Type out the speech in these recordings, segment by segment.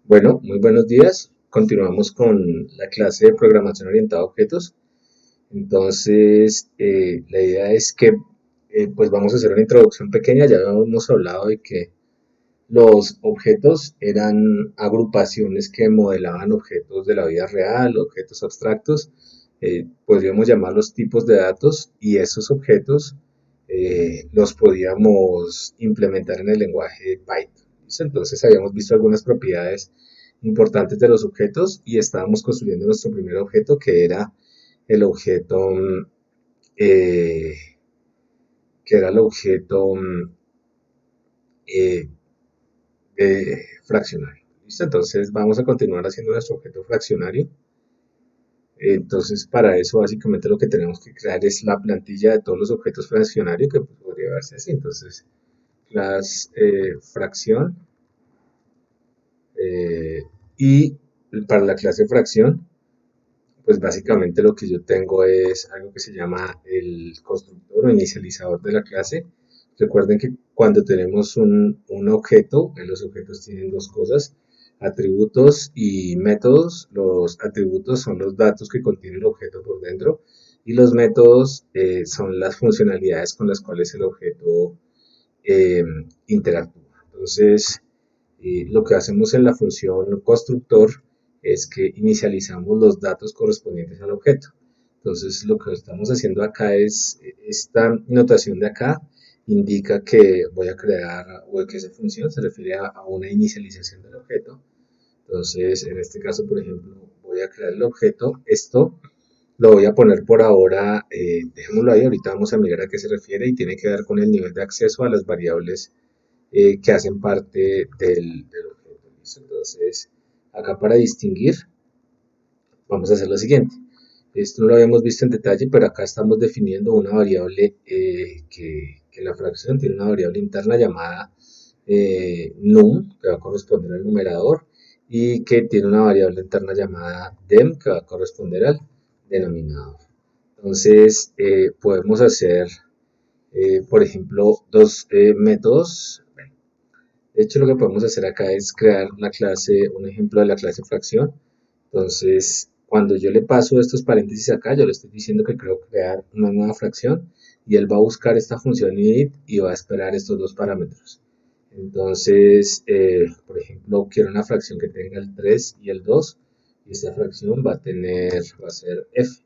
Bueno, muy buenos días. Continuamos con la clase de programación orientada a objetos. La idea es que pues vamos a hacer una introducción pequeña. Ya hemos hablado de que los objetos eran agrupaciones que modelaban objetos de la vida real, objetos abstractos. Podríamos llamarlos tipos de datos y esos objetos los podíamos implementar en el lenguaje Python. ¿Listo? Entonces habíamos visto algunas propiedades importantes de los objetos y estábamos construyendo nuestro primer objeto que era el objeto eh, que era el objeto eh, fraccionario. ¿Listo? Entonces vamos a continuar haciendo nuestro objeto fraccionario. Entonces para eso básicamente lo que tenemos que crear es la plantilla de todos los objetos fraccionarios que podría verse así. Entonces class fracción eh, y para la clase fracción pues básicamente lo que yo tengo es algo que se llama el constructor o inicializador de la clase. Recuerden que cuando tenemos un objeto, los objetos tienen dos cosas, atributos y métodos. Los atributos son los datos que contiene el objeto por dentro y los métodos son las funcionalidades con las cuales el objeto eh, interactúa. Entonces, lo que hacemos en la función constructor es que inicializamos los datos correspondientes al objeto. Entonces, lo que estamos haciendo acá es, esta notación de acá indica que voy a crear, o que esa función se refiere a una inicialización del objeto. Entonces, en este caso, por ejemplo, voy a crear el objeto, esto lo voy a poner por ahora, dejémoslo ahí, ahorita vamos a mirar a qué se refiere y tiene que ver con el nivel de acceso a las variables que hacen parte del objeto. ¿Listo? Entonces, acá para distinguir, vamos a hacer lo siguiente. Esto no lo habíamos visto en detalle, pero acá estamos definiendo una variable que la fracción tiene una variable interna llamada num, que va a corresponder al numerador, y que tiene una variable interna llamada dem, que va a corresponder al denominador. Entonces, podemos hacer, por ejemplo, dos métodos. De hecho, lo que podemos hacer acá es crear la clase, un ejemplo de la clase fracción. Entonces, cuando yo le paso estos paréntesis acá, yo le estoy diciendo que quiero crear una nueva fracción y él va a buscar esta función init y va a esperar estos dos parámetros. Entonces, por ejemplo, quiero una fracción que tenga el 3 y el 2 y esta fracción va a ser f.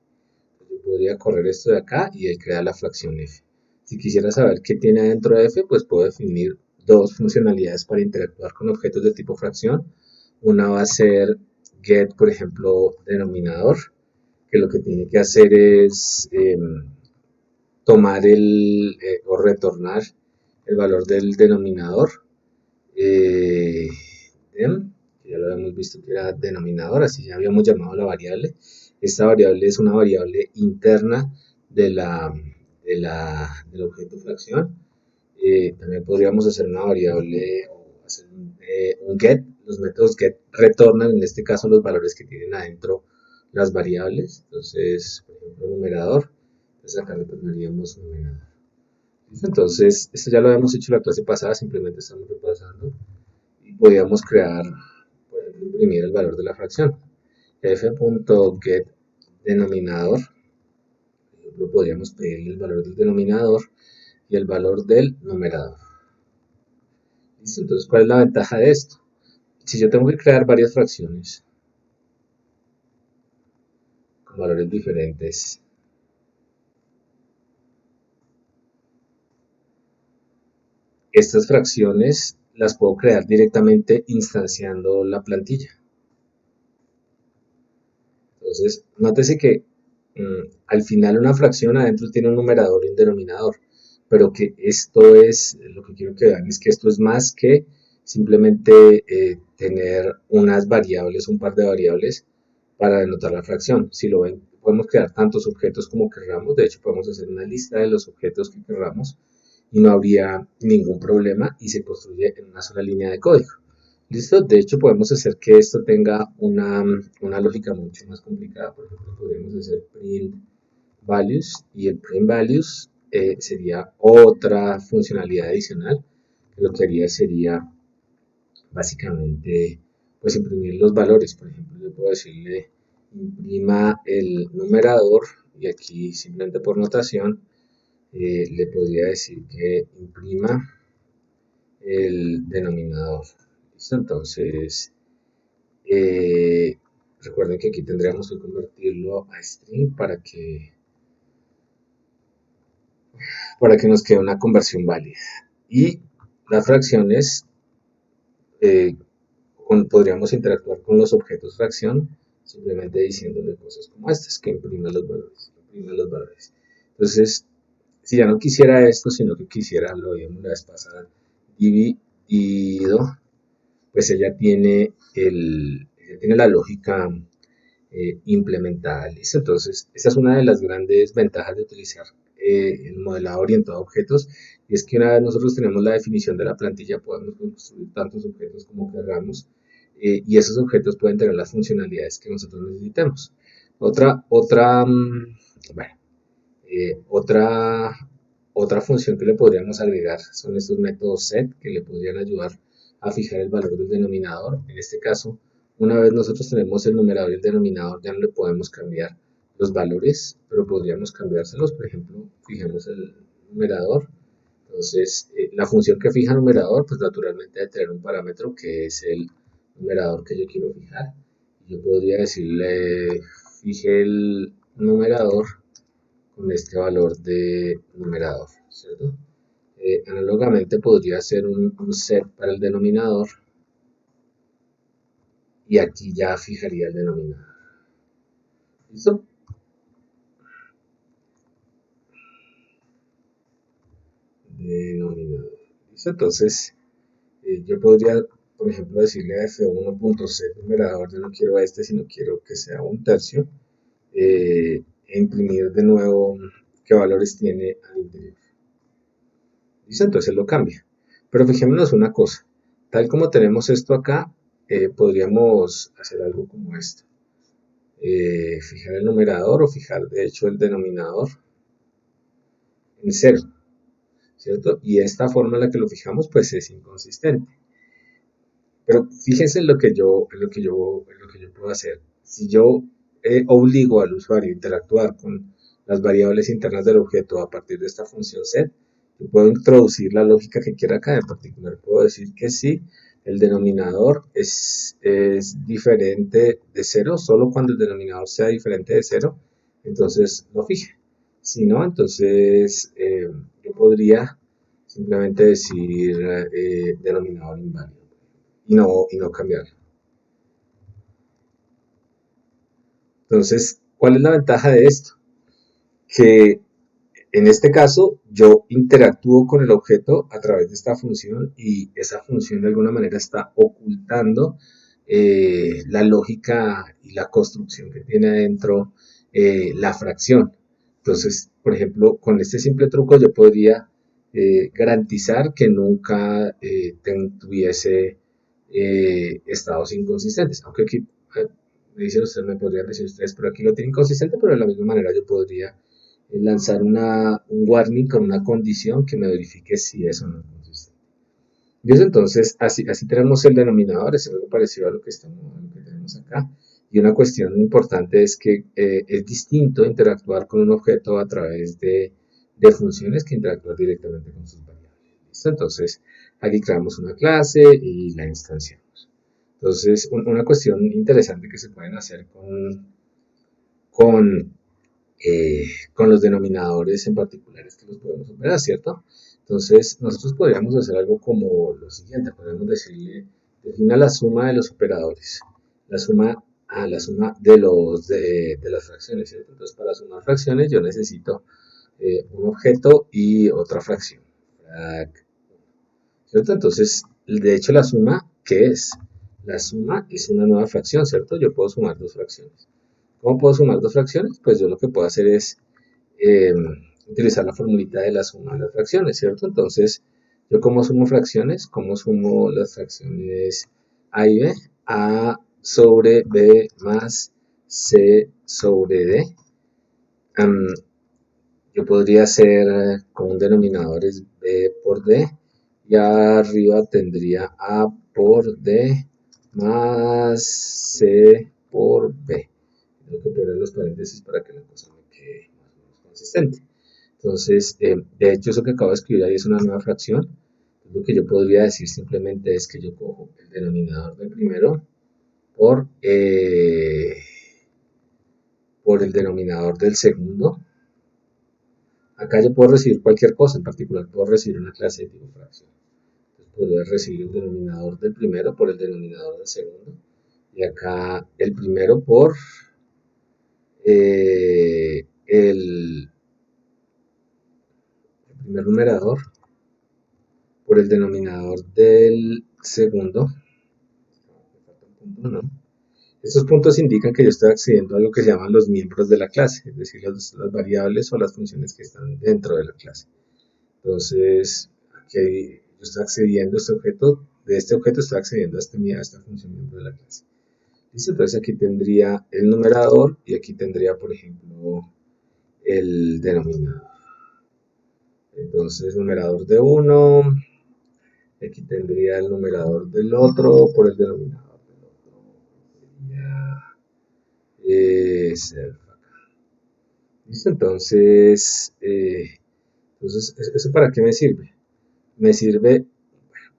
Yo podría correr esto de acá y él crea la fracción f. Si quisiera saber qué tiene dentro de f, pues puedo definir dos funcionalidades para interactuar con objetos de tipo fracción. Una va a ser get, por ejemplo, denominador, que lo que tiene que hacer es tomar o retornar el valor del denominador. Eh, dem, que ya lo habíamos visto que era denominador, así ya habíamos llamado la variable. Esta variable es una variable interna de del objeto fracción. También podríamos hacer una variable o hacer un get. Los métodos get retornan en este caso los valores que tienen adentro las variables. Entonces, por ejemplo, numerador. Entonces acá retornaríamos numerador. Entonces, esto ya lo habíamos hecho la clase pasada, simplemente estamos repasando. Y podríamos crear, por ejemplo, imprimir el valor de la fracción. f.get denominador. Por ejemplo, podríamos pedirle el valor del denominador y el valor del numerador. ¿Listo? Entonces, ¿cuál es la ventaja de esto? Si yo tengo que crear varias fracciones con valores diferentes, estas fracciones las puedo crear directamente instanciando la plantilla. Entonces, nótese que al final una fracción adentro tiene un numerador y un denominador, pero que esto es, lo que quiero que vean es que esto es más que simplemente tener unas variables, un par de variables para denotar la fracción. Si lo ven, podemos crear tantos objetos como querramos, de hecho podemos hacer una lista de los objetos que querramos y no habría ningún problema y se construye en una sola línea de código. ¿Listo? De hecho, podemos hacer que esto tenga una lógica mucho más complicada. Por ejemplo, podríamos hacer print values y el print values sería otra funcionalidad adicional. Lo que haría sería básicamente pues imprimir los valores. Por ejemplo, yo puedo decirle imprima el numerador y aquí simplemente por notación le podría decir que imprima el denominador. ¿Listo? Entonces, eh, recuerden que aquí tendríamos que convertirlo a string para que nos quede una conversión válida. Y las fracciones, eh, podríamos interactuar con los objetos fracción simplemente diciéndole cosas como estas, que imprima los valores, imprima los valores. Entonces, si ya no quisiera esto, sino que quisiera, lo vimos la vez pasada, dividido, pues ella tiene la lógica implementada, ¿listo? Entonces, esa es una de las grandes ventajas de utilizar el modelado orientado a objetos, y es que una vez nosotros tenemos la definición de la plantilla, podemos construir tantos objetos como queramos, y esos objetos pueden tener las funcionalidades que nosotros necesitemos. Bueno, otra, otra función que le podríamos agregar son estos métodos set que le podrían ayudar a fijar el valor del denominador. En este caso, una vez nosotros tenemos el numerador y el denominador, ya no le podemos cambiar los valores, pero podríamos cambiárselos. Por ejemplo, fijemos el numerador. Entonces, la función que fija el numerador, pues naturalmente debe tener un parámetro que es el numerador que yo quiero fijar. Yo podría decirle, fije el numerador con este valor de numerador, ¿cierto? Análogamente podría ser un set para el denominador y aquí ya fijaría el denominador. ¿Listo? Denominador. ¿Listo? Entonces, yo podría, por ejemplo, decirle a f1.set numerador, yo no quiero este, sino quiero que sea un tercio, e imprimir de nuevo qué valores tiene al interior. ¿Listo? Entonces lo cambia. Pero fijémonos una cosa, tal como tenemos esto acá, podríamos hacer algo como esto. Fijar el numerador o fijar de hecho el denominador en cero, ¿cierto? Y esta forma en la que lo fijamos pues es inconsistente. Pero fíjense en lo que yo puedo hacer. Si yo obligo al usuario a interactuar con las variables internas del objeto a partir de esta función set, yo puedo introducir la lógica que quiera acá. En particular puedo decir que si el denominador es diferente de cero, solo cuando el denominador sea diferente de cero, entonces lo fije. Si no, entonces yo podría simplemente decir denominador inválido y no cambiarlo. Entonces, ¿cuál es la ventaja de esto? Que en este caso yo interactúo con el objeto a través de esta función y esa función de alguna manera está ocultando la lógica y la construcción que tiene adentro la fracción. Entonces, por ejemplo, con este simple truco yo podría garantizar que nunca tuviese estados inconsistentes. Aunque aquí me dicen ustedes, me podrían decir ustedes, pero aquí lo tiene inconsistente, pero de la misma manera yo podría lanzar un warning con una condición que me verifique si eso no es consistente. Y entonces, así tenemos el denominador, es algo parecido a lo que tenemos acá. Y una cuestión importante es que es distinto interactuar con un objeto a través de funciones que interactuar directamente con sus variables. ¿Listo? Entonces, aquí creamos una clase y la instanciamos. Entonces, una cuestión interesante que se pueden hacer con con los denominadores en particular es que los podemos operar, ¿cierto? Entonces, nosotros podríamos hacer algo como lo siguiente, podemos decirle, defina la suma de los operadores, la suma de las fracciones, ¿cierto? Entonces, para sumar fracciones yo necesito un objeto y otra fracción, ¿cierto? Entonces, de hecho, la suma, ¿qué es? La suma es una nueva fracción, ¿cierto? Yo puedo sumar dos fracciones. ¿Cómo puedo sumar dos fracciones? Pues yo lo que puedo hacer es eh, utilizar la formulita de la suma de las fracciones, ¿cierto? Entonces, yo como sumo fracciones, como sumo las fracciones A y B, A sobre B más C sobre D. Yo podría hacer como un denominador es B por D y arriba tendría A por D más C por B. Tengo que poner los paréntesis para que la cosa me quede más o menos consistente. Entonces, de hecho, eso que acabo de escribir ahí es una nueva fracción. Lo que yo podría decir simplemente es que yo cojo el denominador del primero por, por el denominador del segundo. Acá yo puedo recibir cualquier cosa, en particular puedo recibir una clase de tipo fracción. Entonces podría recibir el denominador del primero por el denominador del segundo. Y acá el primero por el primer numerador por el denominador del segundo. ¿No? Estos puntos indican que yo estoy accediendo a lo que se llaman los miembros de la clase, es decir, las variables o las funciones que están dentro de la clase. Entonces, aquí yo estoy accediendo a este objeto, de este objeto estoy accediendo a esta función miembro de la clase. ¿Listo? Entonces aquí tendría el numerador y aquí tendría, por ejemplo, el denominador. Entonces, numerador de uno, aquí tendría el numerador del otro por el denominador del otro. Sería self. ¿Listo? Entonces, ¿eso para qué me sirve? Me sirve,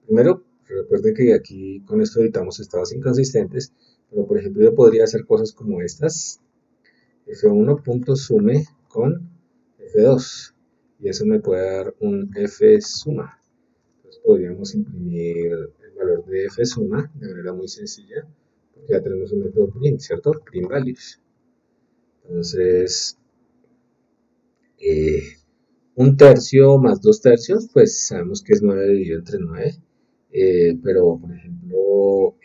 primero, recuerden que aquí con esto editamos estados inconsistentes, pero por ejemplo yo podría hacer cosas como estas, f1.sume con f2, y eso me puede dar un f_suma. Entonces podríamos imprimir el valor de f_suma de manera muy sencilla, porque ya tenemos un método print, ¿cierto? Print values. Entonces, eh, un tercio más dos tercios, pues sabemos que es 9 dividido entre 9. Pero, por ejemplo,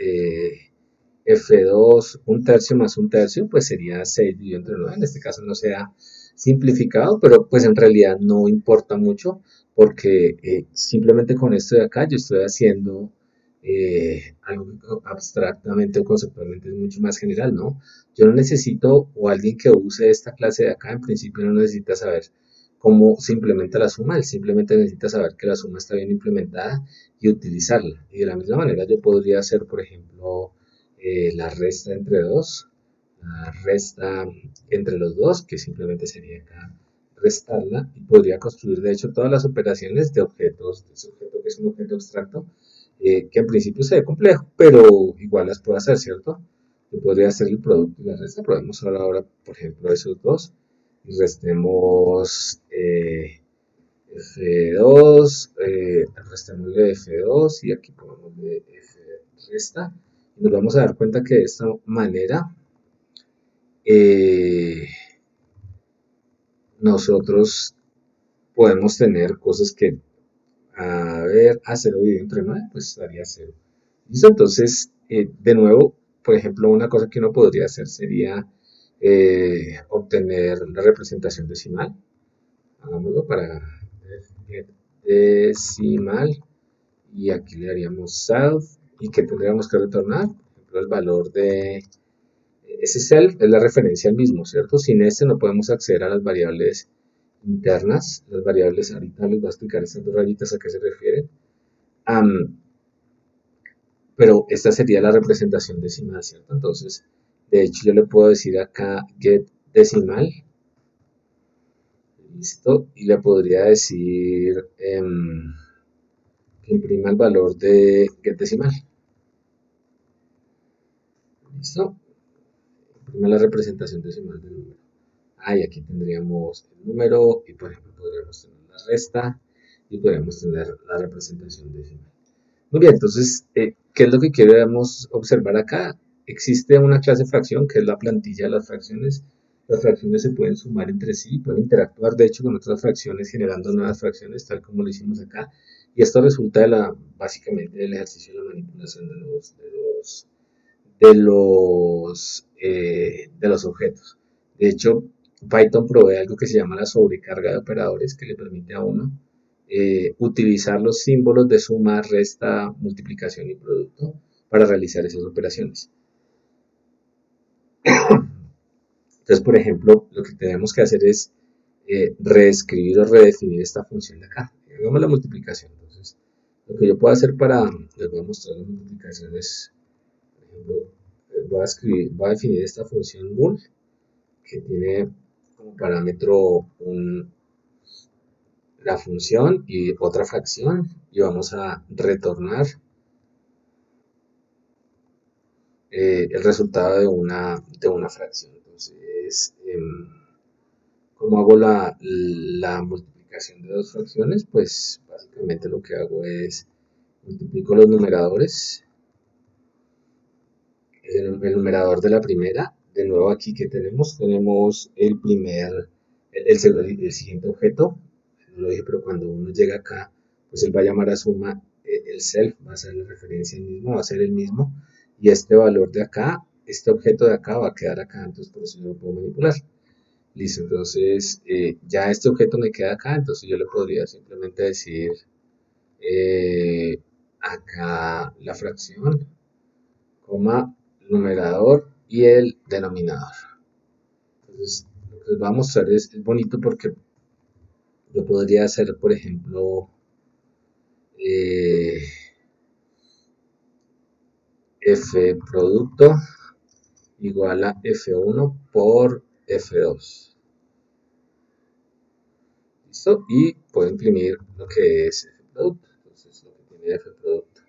F2, un tercio más un tercio, pues sería 6 dividido entre 9. En este caso no se ha simplificado, pero pues en realidad no importa mucho, porque simplemente con esto de acá yo estoy haciendo algo que abstractamente o conceptualmente es mucho más general, ¿no? Yo no necesito, o alguien que use esta clase de acá, en principio no necesita saber cómo se implementa la suma, él simplemente necesita saber que la suma está bien implementada y utilizarla. Y de la misma manera yo podría hacer, por ejemplo, la resta entre dos, la resta entre los dos, que simplemente sería acá restarla, y podría construir de hecho todas las operaciones de objetos, de ese objeto que es un objeto abstracto, que en principio se ve complejo, pero igual las puedo hacer, ¿cierto? Yo podría hacer el producto y la resta, podemos hablar ahora, por ejemplo, de esos dos, y restemos F2, restémosle F2 y aquí pongámosle F resta. Y nos vamos a dar cuenta que de esta manera eh, nosotros podemos tener cosas que, a ver, a 0 dividido entre 9, pues daría 0. ¿Listo? Entonces, de nuevo, por ejemplo, una cosa que uno podría hacer sería obtener la representación decimal. Hagámoslo para decimal y aquí le daríamos self y que tendríamos que retornar, por ejemplo, el valor de ese self es la referencia al mismo, ¿cierto? Sin este no podemos acceder a las variables internas, las variables, ahorita les voy a explicar estas dos rayitas a qué se refieren, pero esta sería la representación decimal, ¿cierto? Entonces, de hecho yo le puedo decir acá get decimal, listo, y le podría decir que imprima el valor de get decimal. ¿Listo? Imprime la representación decimal del número. Y aquí tendríamos el número y por ejemplo podríamos tener la resta y podríamos tener la representación decimal. Muy bien, entonces, ¿qué es lo que queremos observar acá? Existe una clase fracción que es la plantilla de las fracciones. Las fracciones se pueden sumar entre sí, pueden interactuar de hecho con otras fracciones generando nuevas fracciones, tal como lo hicimos acá. Y esto resulta básicamente del ejercicio de la manipulación de los objetos. De hecho, Python provee algo que se llama la sobrecarga de operadores que le permite a uno utilizar los símbolos de suma, resta, multiplicación y producto para realizar esas operaciones. Entonces, por ejemplo, lo que tenemos que hacer es reescribir o redefinir esta función de acá. Hagamos la multiplicación. Entonces, lo que yo puedo hacer les voy a mostrar las multiplicaciones, ejemplo, voy a definir esta función mul que tiene como parámetro la función y otra fracción y vamos a retornar el resultado de una fracción. Entonces, ¿cómo hago la multiplicación de dos fracciones? Pues básicamente lo que hago es multiplico los numeradores, el numerador de la primera, de nuevo aquí que tenemos el primer, el siguiente objeto, no lo dije, pero cuando uno llega acá, pues él va a llamar a suma, el self va a ser la referencia mismo, va a ser el mismo, y este valor de acá, este objeto de acá va a quedar acá, entonces por eso yo lo puedo manipular. Listo, entonces ya este objeto me queda acá, entonces yo le podría simplemente decir acá la fracción, coma, numerador y el denominador. Entonces, lo que les voy a mostrar es bonito porque yo podría hacer, por ejemplo, eh, f producto igual a f1 por f2. ¿Listo? Y puedo imprimir lo que es f producto. Entonces, lo que tiene f producto.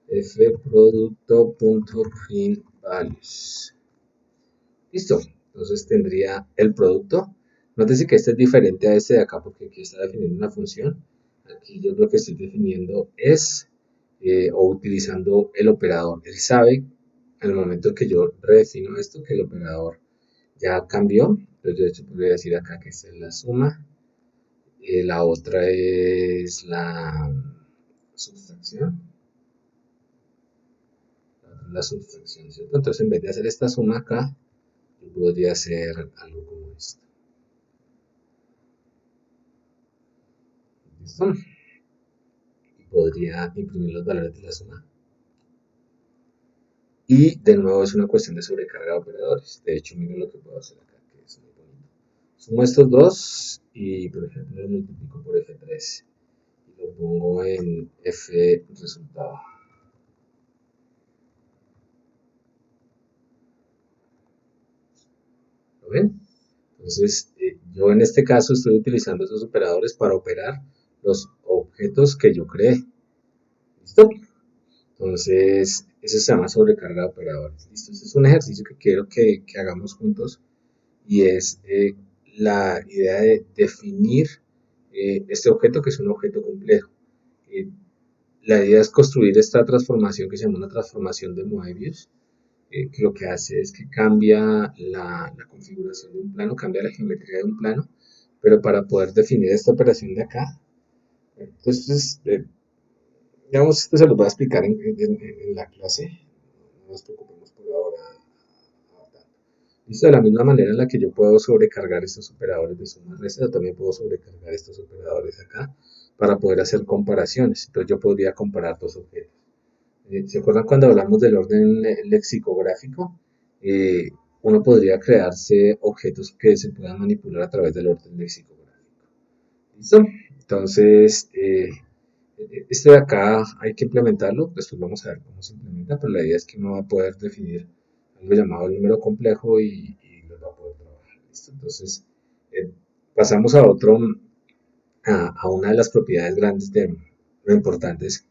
fproducto.print values. Listo. Entonces tendría el producto. Nótese que este es diferente a este de acá porque aquí está definiendo una función. Aquí yo lo que estoy definiendo es o utilizando el operador. Él sabe en el momento que yo redefino esto que el operador ya cambió. Entonces yo de hecho podría decir acá que esta es la suma. La otra es la sustracción. La sustracción, ¿cierto? Entonces en vez de hacer esta suma acá, yo podría hacer algo como esto. ¿Listo? Y podría imprimir los valores de la suma. Y de nuevo es una cuestión de sobrecarga de operadores. De hecho, miren lo que puedo hacer acá, que es muy bonito. Sumo estos dos y, por ejemplo, lo multiplico por F3 y lo pongo en F resultado. ¿Lo ven? Entonces, yo en este caso estoy utilizando esos operadores para operar los objetos que yo creé. ¿Listo? Entonces, eso se llama sobrecarga de operadores. ¿Listo? Este es un ejercicio que quiero que hagamos juntos y es la idea de definir este objeto que es un objeto complejo. Eh, la idea es construir esta transformación que se llama una transformación de Moebius, que lo que hace es que cambia la configuración de un plano, cambia la geometría de un plano, pero para poder definir esta operación de acá, entonces, digamos, esto se lo voy a explicar en la clase, no nos preocupemos por ahora. Listo, de la misma manera en la que yo puedo sobrecargar estos operadores de suma y resta, también puedo sobrecargar estos operadores acá para poder hacer comparaciones. Entonces yo podría comparar dos objetos. ¿Se acuerdan cuando hablamos del orden lexicográfico? Eh, Uno podría crearse objetos que se puedan manipular a través del orden lexicográfico. ¿Listo? Entonces, este de acá hay que implementarlo, después vamos a ver cómo se implementa, pero la idea es que uno va a poder definir algo llamado el número complejo y lo va a poder trabajar. ¿Listo? Entonces, eh, pasamos a una de las propiedades grandes lo importantes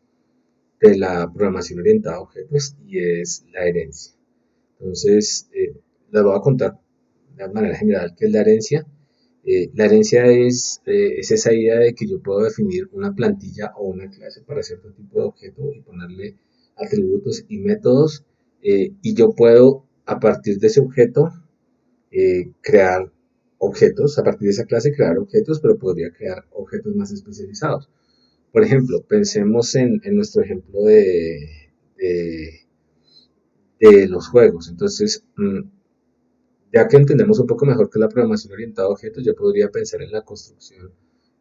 de la programación orientada a objetos y es la herencia. Entonces, les voy a contar de manera general qué es la herencia. La herencia es esa idea de que yo puedo definir una plantilla o una clase para cierto tipo de objeto y ponerle atributos y métodos y yo puedo a partir de ese objeto crear objetos, a partir de esa clase crear objetos, pero podría crear objetos más especializados. Por ejemplo, pensemos en nuestro ejemplo de, de los juegos. Entonces, ya que entendemos un poco mejor que la programación orientada a objetos, yo podría pensar en la construcción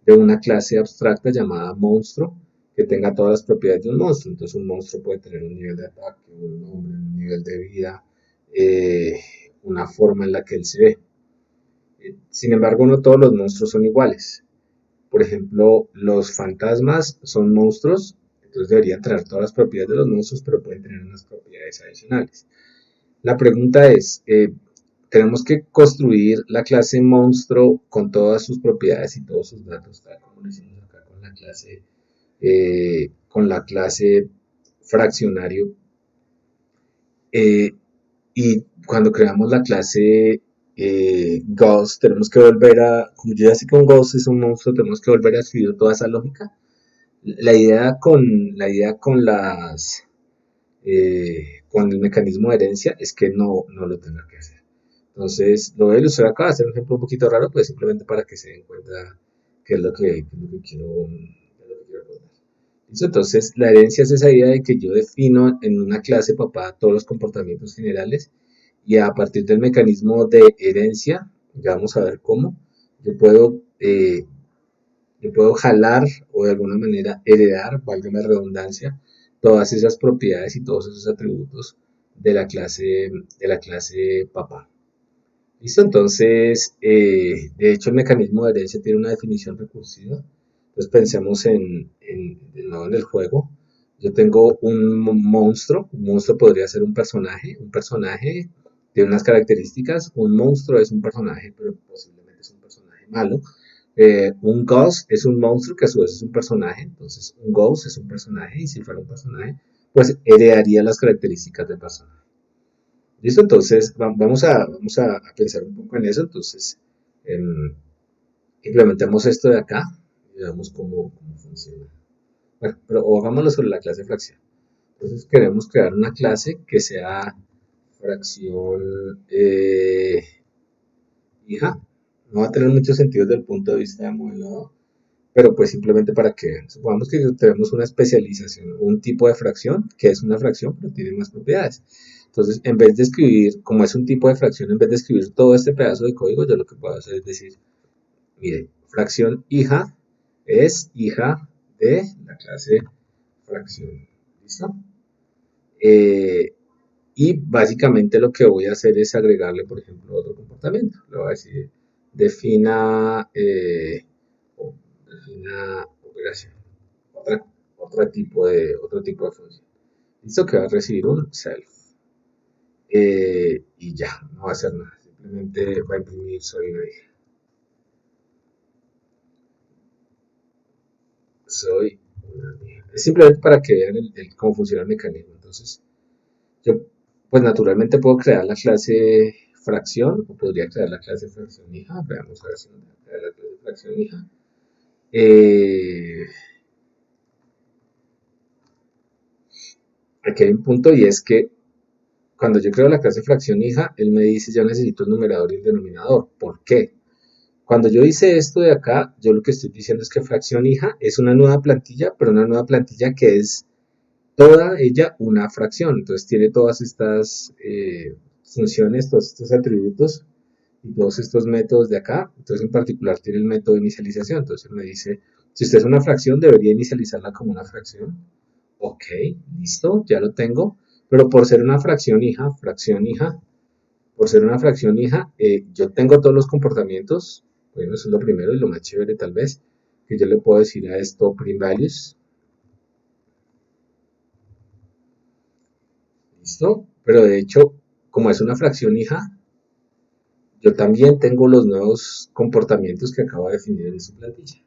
de una clase abstracta llamada monstruo que tenga todas las propiedades de un monstruo. Entonces, un monstruo puede tener un nivel de ataque, un nombre, un nivel de vida, una forma en la que él se ve. Sin embargo, no todos los monstruos son iguales. Por ejemplo, los fantasmas son monstruos Entonces deberían traer todas las propiedades de los monstruos, pero pueden tener unas propiedades adicionales. La pregunta es, tenemos que construir la clase monstruo con todas sus propiedades y todos sus datos, tal como lo hicimos acá con la clase fraccionario. Y cuando creamos la clase Gauss, tenemos que volver como yo ya sé que un Gauss es un monstruo, tenemos que volver a escribir toda esa lógica. La idea con con el mecanismo de herencia es que no lo tenga que hacer. Entonces, lo voy a ilustrar acá, hacer un ejemplo un poquito raro, pues simplemente para que se den cuenta qué es lo que quiero contar. ¿Listo? Entonces, la herencia es esa idea de que yo defino en una clase papá todos los comportamientos generales y a partir del mecanismo de herencia, ya vamos a ver cómo, yo puedo, eh, yo puedo jalar o de alguna manera heredar, valga la redundancia, todas esas propiedades y todos esos atributos de la clase papá. ¿Listo? Entonces, de hecho, el mecanismo de herencia tiene una definición recursiva. Entonces, pensemos de nuevo en el juego. Yo tengo un monstruo podría ser un personaje de unas características. Un monstruo es un personaje, pero posiblemente es un personaje malo. Un ghost es un monstruo que a su vez es un personaje. Entonces, un ghost es un personaje y si fuera un personaje, pues heredaría las características del personaje. ¿Listo? Entonces, vamos a pensar un poco en eso. Entonces, em, implementemos esto de acá y veamos cómo funciona. Bueno, pero o hagámoslo sobre la clase fracción. Entonces, queremos crear una clase que sea fracción hija. No va a tener mucho sentido desde el punto de vista de modelado, pero pues simplemente para que vean. Supongamos que tenemos una especialización, un tipo de fracción, que es una fracción, pero tiene más propiedades. Entonces, en vez de escribir, como es un tipo de fracción, en vez de escribir todo este pedazo de código, yo lo que puedo hacer es decir, mire, fracción hija es hija de la clase fracción. ¿Listo? Eh, y básicamente lo que voy a hacer es agregarle, por ejemplo, otro comportamiento. Le voy a decir, defina, defina operación. Otra, otro tipo de función. Listo, que va a recibir un self. Y ya, no va a hacer nada. Simplemente va a imprimir soy una hija. Soy una hija. Es simplemente para que vean cómo funciona el mecanismo. Entonces, yo, pues naturalmente puedo crear la clase fracción o podría crear la clase fracción hija. Veamos a ver si nos va a crear la clase fracción hija. Eh, Aquí hay un punto y es que cuando yo creo la clase fracción hija, él me dice ya necesito el numerador y el denominador. ¿Por qué? Cuando yo hice esto de acá, yo lo que estoy diciendo es que fracción hija es una nueva plantilla, pero una nueva plantilla que es toda ella una fracción. Entonces tiene todas estas funciones, todos estos atributos y todos estos métodos de acá. Entonces en particular tiene el método de inicialización. Entonces me dice, si usted es una fracción, debería inicializarla como una fracción. Ok, listo, ya lo tengo. Pero por ser una fracción hija, por ser una fracción hija, yo tengo todos los comportamientos. Bueno, eso es lo primero y lo más chévere tal vez, que yo le puedo decir a esto prime values. ¿Listo? Pero de hecho, como es una fracción hija, yo también tengo los nuevos comportamientos que acabo de definir en su plantilla.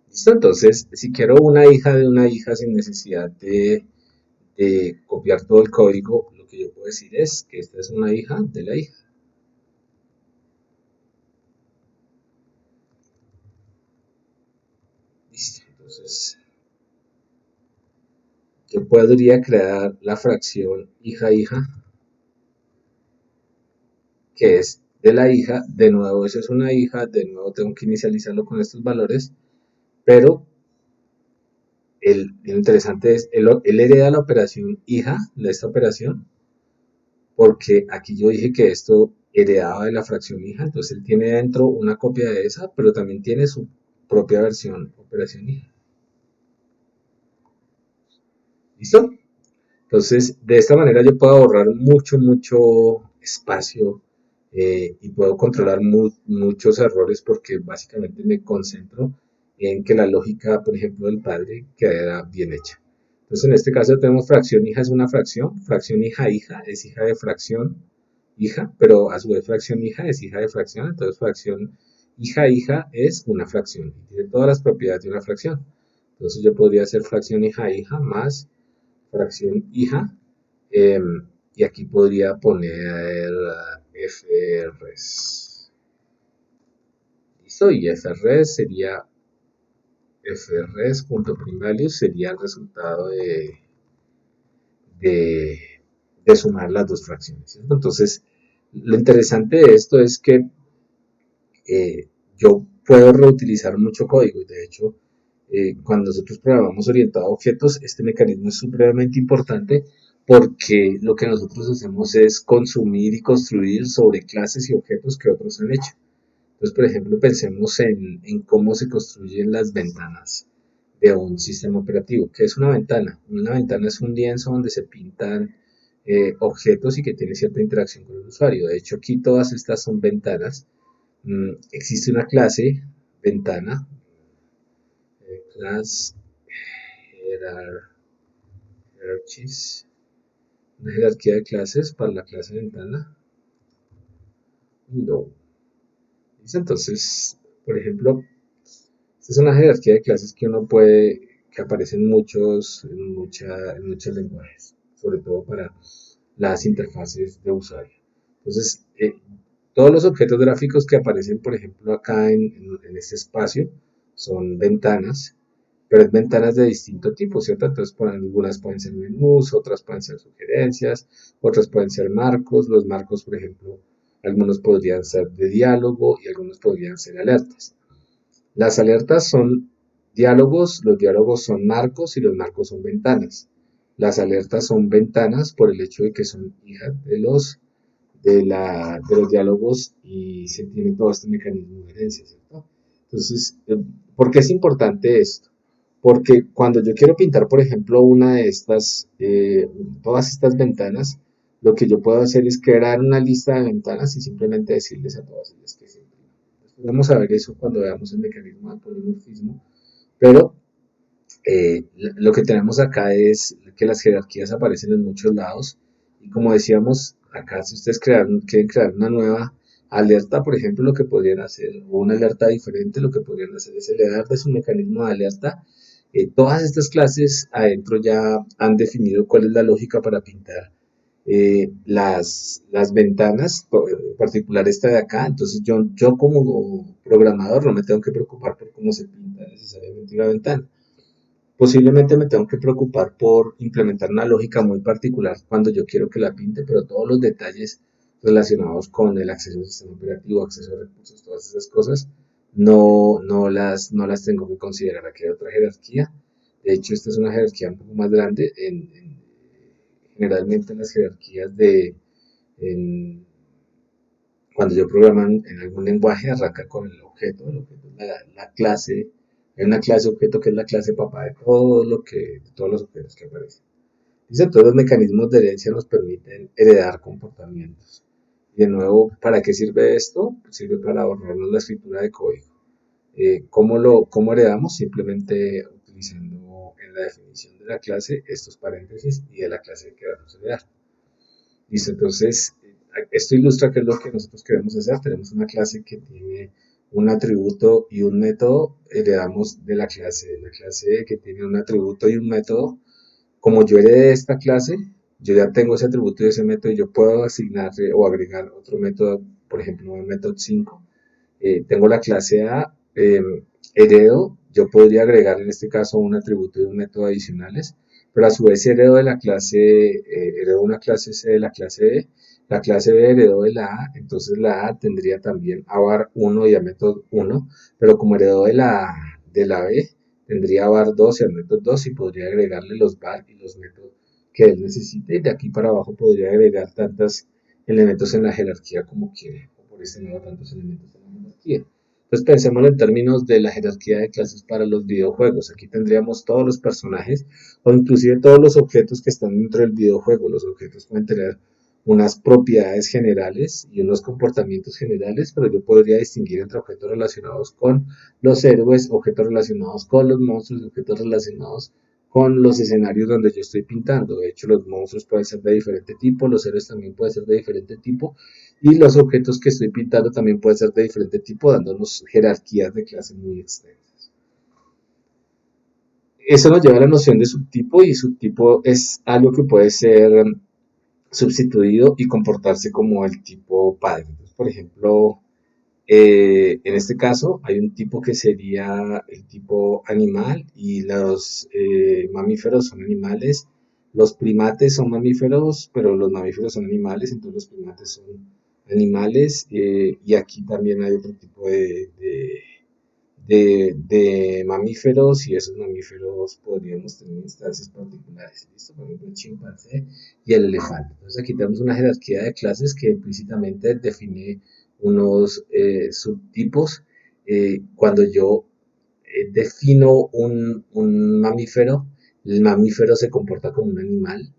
¿Listo? Entonces, si quiero una hija de una hija sin necesidad de copiar todo el código, lo que yo puedo decir es que esta es una hija de la hija. Listo. Entonces, yo podría crear la fracción hija-hija, que es de la hija. De nuevo, eso es una hija. De nuevo, tengo que inicializarlo con estos valores. Pero lo interesante es, él hereda la operación hija de esta operación, porque aquí yo dije que esto heredaba de la fracción hija, entonces él tiene dentro una copia de esa, pero también tiene su propia versión operación hija. ¿Listo? Entonces, de esta manera yo puedo ahorrar mucho espacio y puedo controlar muchos errores porque básicamente me concentro en que la lógica, por ejemplo, del padre quedara bien hecha. Entonces, en este caso tenemos fracción hija es una fracción hija es hija de fracción hija, pero a su vez fracción hija es hija de fracción, entonces fracción hija es una fracción y tiene todas las propiedades de una fracción. Entonces yo podría hacer fracción hija más fracción hija, eh, y aquí podría poner FRs. Listo, y FRs sería FRs punto primvalues sería el resultado de, de sumar las dos fracciones, ¿cierto? Entonces, lo interesante de esto es que yo puedo reutilizar mucho código y de hecho, cuando nosotros programamos orientado a objetos, este mecanismo es supremamente importante porque lo que nosotros hacemos es consumir y construir sobre clases y objetos que otros han hecho. Entonces, por ejemplo, pensemos en cómo se construyen las ventanas de un sistema operativo. ¿Qué es una ventana? Una ventana es un lienzo donde se pintan objetos y que tiene cierta interacción con el usuario. De hecho, aquí todas estas son ventanas. Existe una clase ventana, class hierarchies, una jerarquía de clases para la clase ventana. No. Entonces, por ejemplo, esta es una jerarquía de clases que uno puede, que aparece en muchos lenguajes, sobre todo para las interfaces de usuario. Entonces, todos los objetos gráficos que aparecen, por ejemplo, acá en este espacio, son ventanas, pero es ventanas de distinto tipo, ¿cierto? Entonces, algunas pueden ser menús, otras pueden ser sugerencias, otras pueden ser marcos. Los marcos, por ejemplo, algunos podrían ser de diálogo y algunos podrían ser alertas. Las alertas son diálogos, los diálogos son marcos y los marcos son ventanas. Las alertas son ventanas por el hecho de que son hijas de los diálogos y se tiene todo este mecanismo de herencia, ¿cierto? Entonces, ¿por qué es importante esto? Porque cuando yo quiero pintar, por ejemplo, una de estas, todas estas ventanas, lo que yo puedo hacer es crear una lista de ventanas y simplemente decirles a todas ellas que se impriman. Vamos a ver eso cuando veamos el mecanismo de polimorfismo, pero lo que tenemos acá es que las jerarquías aparecen en muchos lados y como decíamos acá, si ustedes quieren crear una nueva alerta, por ejemplo, lo que podrían hacer, o una alerta diferente, lo que podrían hacer es heredar de su mecanismo de alerta. Todas estas clases adentro ya han definido cuál es la lógica para pintar las ventanas, en particular esta de acá. Entonces yo como programador no me tengo que preocupar por cómo se pinta necesariamente una ventana. Posiblemente me tengo que preocupar por implementar una lógica muy particular cuando yo quiero que la pinte, pero todos los detalles relacionados con el acceso al sistema operativo, acceso a recursos, todas esas cosas, no las tengo que considerar. Aquí hay otra jerarquía. De hecho, esta es una jerarquía un poco más grande. Generalmente las jerarquías cuando yo programo en algún lenguaje, arranca con el objeto es la clase. Hay una clase objeto que es la clase papá de todos los objetos que aparecen. Dice, todos los mecanismos de herencia nos permiten heredar comportamientos. Y de nuevo, ¿para qué sirve esto? Pues sirve para ahorrarnos la escritura de código. ¿Cómo heredamos? Simplemente utilizando en la definición de la clase estos paréntesis y de la clase que vamos a heredar. Listo, entonces, esto ilustra qué es lo que nosotros queremos hacer. Tenemos una clase que tiene un atributo y un método, heredamos de la clase que tiene un atributo y un método. Como yo heredé esta clase, yo ya tengo ese atributo y ese método y yo puedo asignarle o agregar otro método, por ejemplo, el método 5. Tengo la clase A, heredo, yo podría agregar en este caso un atributo y un método adicionales, pero a su vez heredo una clase C de la clase B heredó de la A, entonces la A tendría también a var 1 y a método 1, pero como heredó de la B, tendría var 2 y al método 2 y podría agregarle los var y los métodos que él necesite, y de aquí para abajo podría agregar tantos elementos en la jerarquía como quiere, o por este lado tantos elementos en la jerarquía. Entonces pensémoslo en términos de la jerarquía de clases para los videojuegos. Aquí tendríamos todos los personajes o inclusive todos los objetos que están dentro del videojuego. Los objetos pueden tener unas propiedades generales y unos comportamientos generales, pero yo podría distinguir entre objetos relacionados con los héroes, objetos relacionados con los monstruos, objetos relacionados con los escenarios donde yo estoy pintando. De hecho, los monstruos pueden ser de diferente tipo, los héroes también pueden ser de diferente tipo, y los objetos que estoy pintando también pueden ser de diferente tipo, dándonos jerarquías de clase muy extensas. Eso nos lleva a la noción de subtipo, y subtipo es algo que puede ser sustituido y comportarse como el tipo padre. Entonces, por ejemplo, en este caso hay un tipo que sería el tipo animal, y los mamíferos son animales, los primates son mamíferos, pero los mamíferos son animales, entonces los primates son animales, y aquí también hay otro tipo de mamíferos, y esos mamíferos podríamos tener instancias particulares. ¿Listo? Por ejemplo, el chimpancé y el elefante. Entonces aquí tenemos una jerarquía de clases que implícitamente define unos subtipos. Cuando yo defino un mamífero, el mamífero se comporta como un animal,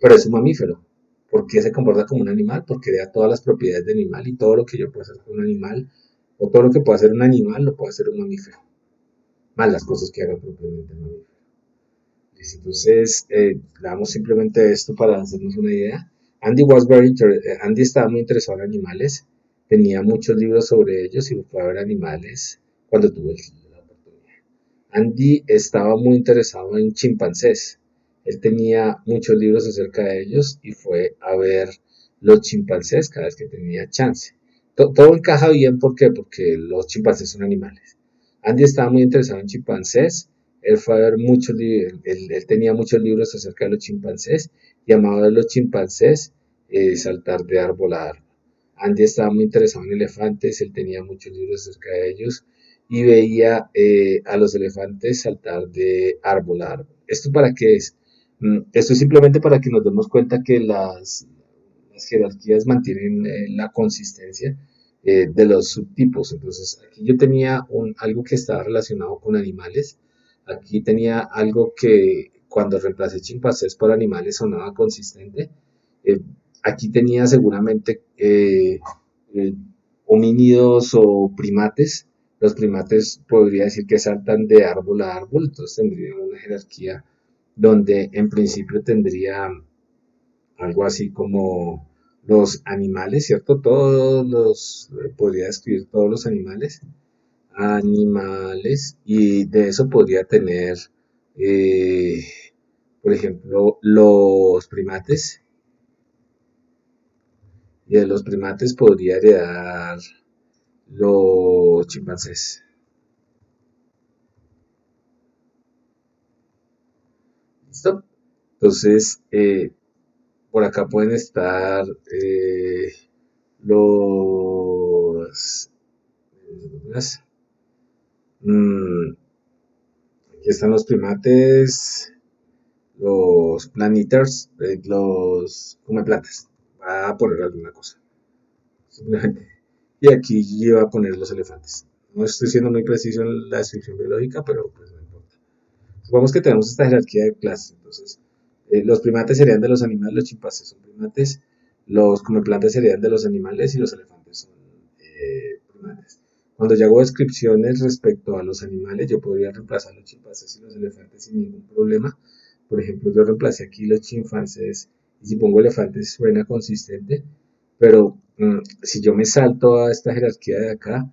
pero es un mamífero. ¿Por qué se comporta como un animal? Porque da todas las propiedades de animal, y todo lo que yo puedo hacer con un animal, o todo lo que puede hacer un animal, lo puede hacer un mamífero. Más las cosas que haga propiamente el mamífero. Entonces, damos simplemente esto para hacernos una idea. Andy estaba muy interesado en animales, tenía muchos libros sobre ellos y fue a ver animales cuando tuvo la oportunidad. Andy estaba muy interesado en chimpancés. Él tenía muchos libros acerca de ellos y fue a ver los chimpancés cada vez que tenía chance. Todo encaja bien, ¿por qué? Porque los chimpancés son animales. Andy estaba muy interesado en chimpancés. Él fue a ver muchos libros, él tenía muchos libros acerca de los chimpancés y amaba a los chimpancés saltar de árbol a árbol. Andy estaba muy interesado en elefantes, él tenía muchos libros acerca de ellos y veía a los elefantes saltar de árbol a árbol. ¿Esto para qué es? Esto es simplemente para que nos demos cuenta que las jerarquías mantienen la consistencia de los subtipos. Entonces, aquí yo tenía algo que estaba relacionado con animales. Aquí tenía algo que cuando reemplacé chimpancés por animales sonaba consistente. Eh, Aquí tenía seguramente eh, homínidos o primates. Los primates podría decir que saltan de árbol a árbol, entonces tendría una jerarquía donde en principio tendría algo así como los animales, ¿cierto? Podría describir todos los animales, y de eso podría tener, eh, por ejemplo, los primates, y de los primates podría heredar los chimpancés. ¿Listo? Entonces, por acá pueden estar los... mm, aquí están los primates, los planiters, los plantas. Va a poner alguna cosa. Simplemente. Y aquí yo voy a poner los elefantes. No estoy siendo muy preciso en la descripción biológica, pero pues no importa. Supongamos que tenemos esta jerarquía de clases. Entonces, los primates serían de los animales, los chimpancés son primates, los plantas serían de los animales y los elefantes son primates. Cuando yo hago descripciones respecto a los animales, yo podría reemplazar los chimpancés y los elefantes sin ningún problema. Por ejemplo, yo reemplacé aquí los chimpancés, y si pongo elefantes suena consistente, pero si yo me salto a esta jerarquía de acá,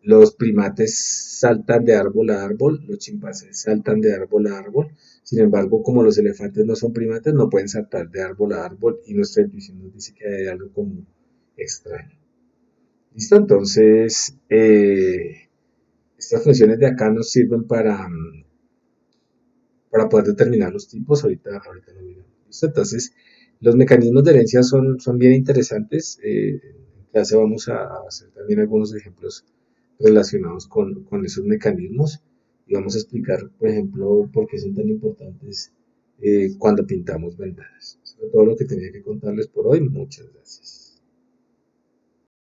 los primates saltan de árbol a árbol, los chimpancés saltan de árbol a árbol. Sin embargo, como los elefantes no son primates, no pueden saltar de árbol a árbol, y nuestra intuición nos dice que hay algo como extraño. ¿Listo? Entonces, estas funciones de acá nos sirven para poder determinar los tipos. Ahorita lo miramos. ¿Listo? Entonces, los mecanismos de herencia son bien interesantes. En clase vamos a hacer también algunos ejemplos relacionados con esos mecanismos, y vamos a explicar, por ejemplo, por qué son tan importantes cuando pintamos ventanas. Eso es todo lo que tenía que contarles por hoy. Muchas gracias.